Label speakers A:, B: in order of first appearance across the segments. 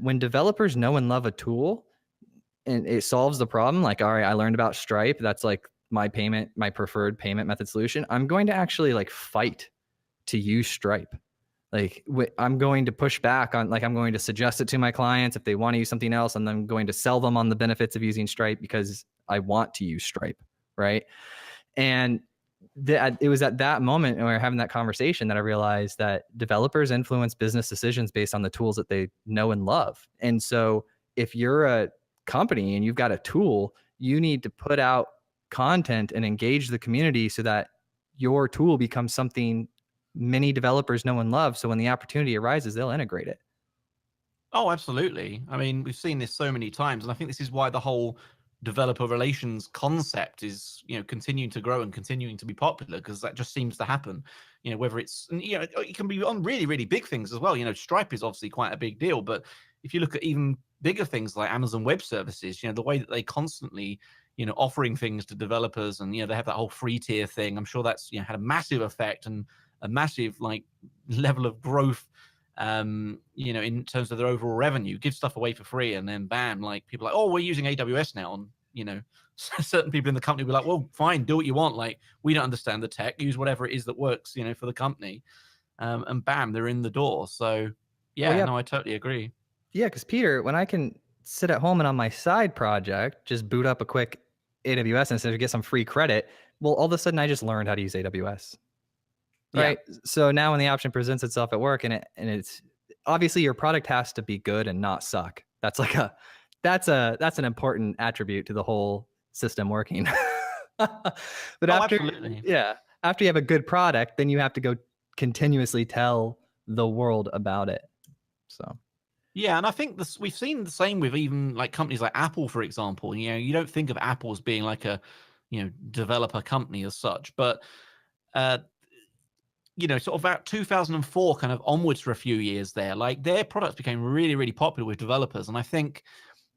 A: when developers know and love a tool and it solves the problem, like, all right, I learned about Stripe. That's like my preferred payment method solution. I'm going to actually like fight to use Stripe. Like I'm going to push back on, like, I'm going to suggest it to my clients if they want to use something else, and I'm going to sell them on the benefits of using Stripe because I want to use Stripe, right? And it was at that moment when we were having that conversation that I realized that developers influence business decisions based on the tools that they know and love. And so if you're a company and you've got a tool, you need to put out content and engage the community so that your tool becomes something many developers know and love. So when the opportunity arises, they'll integrate it.
B: Oh, absolutely. I mean, we've seen this so many times, and I think this is why the whole developer relations concept is, continuing to grow and continuing to be popular, because that just seems to happen. Whether it's, it can be on really, really big things as well. Stripe is obviously quite a big deal, but if you look at even bigger things like Amazon Web Services, the way that they constantly, offering things to developers, and they have that whole free tier thing. I'm sure that's had a massive effect and a massive like level of growth. In terms of their overall revenue, give stuff away for free, and then bam, like people are like, oh, we're using AWS now, and certain people in the company will be like, well, fine, do what you want. Like, we don't understand the tech, use whatever it is that works, for the company, and bam, they're in the door. So yeah, no, I totally agree.
A: Yeah, because Peter, when I can sit at home and on my side project just boot up a quick AWS instead of get some free credit, well, all of a sudden I just learned how to use AWS. Right. Yeah. So now when the option presents itself at work, and it's obviously your product has to be good and not suck. That's an important attribute to the whole system working. But after you have a good product, then you have to go continuously tell the world about it. So
B: yeah, and I think we've seen the same with even like companies like Apple, for example. You don't think of Apple as being like a developer company as such, but sort of about 2004 kind of onwards for a few years there, like their products became really, really popular with developers. And I think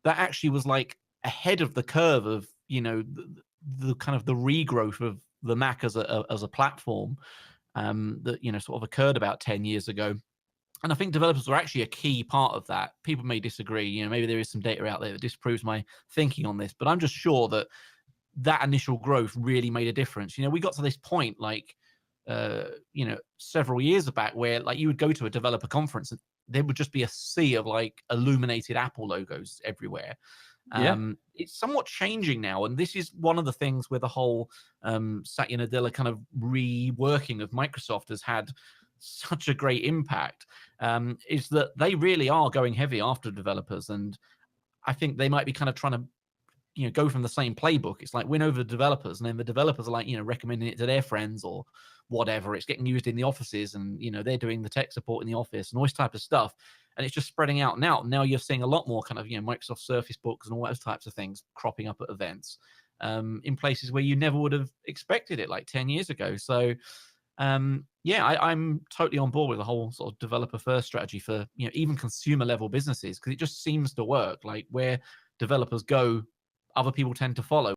B: that actually was like ahead of the curve of, the kind of the regrowth of the Mac as a platform that, sort of occurred about 10 years ago. And I think developers were actually a key part of that. People may disagree, maybe there is some data out there that disproves my thinking on this, but I'm just sure that initial growth really made a difference. We got to this point, like, several years back, where like you would go to a developer conference and there would just be a sea of like illuminated Apple logos everywhere. It's somewhat changing now, and this is one of the things where the whole Satya Nadella kind of reworking of Microsoft has had such a great impact, is that they really are going heavy after developers, and I think they might be kind of trying to go from the same playbook. It's like win over the developers, and then the developers are like, recommending it to their friends or whatever. It's getting used in the offices, and they're doing the tech support in the office and all this type of stuff, and it's just spreading out. Now you're seeing a lot more kind of Microsoft Surface Books and all those types of things cropping up at events in places where you never would have expected it like 10 years ago. So I'm totally on board with the whole sort of developer first strategy for even consumer level businesses, because it just seems to work. Like where developers go, other people tend to follow.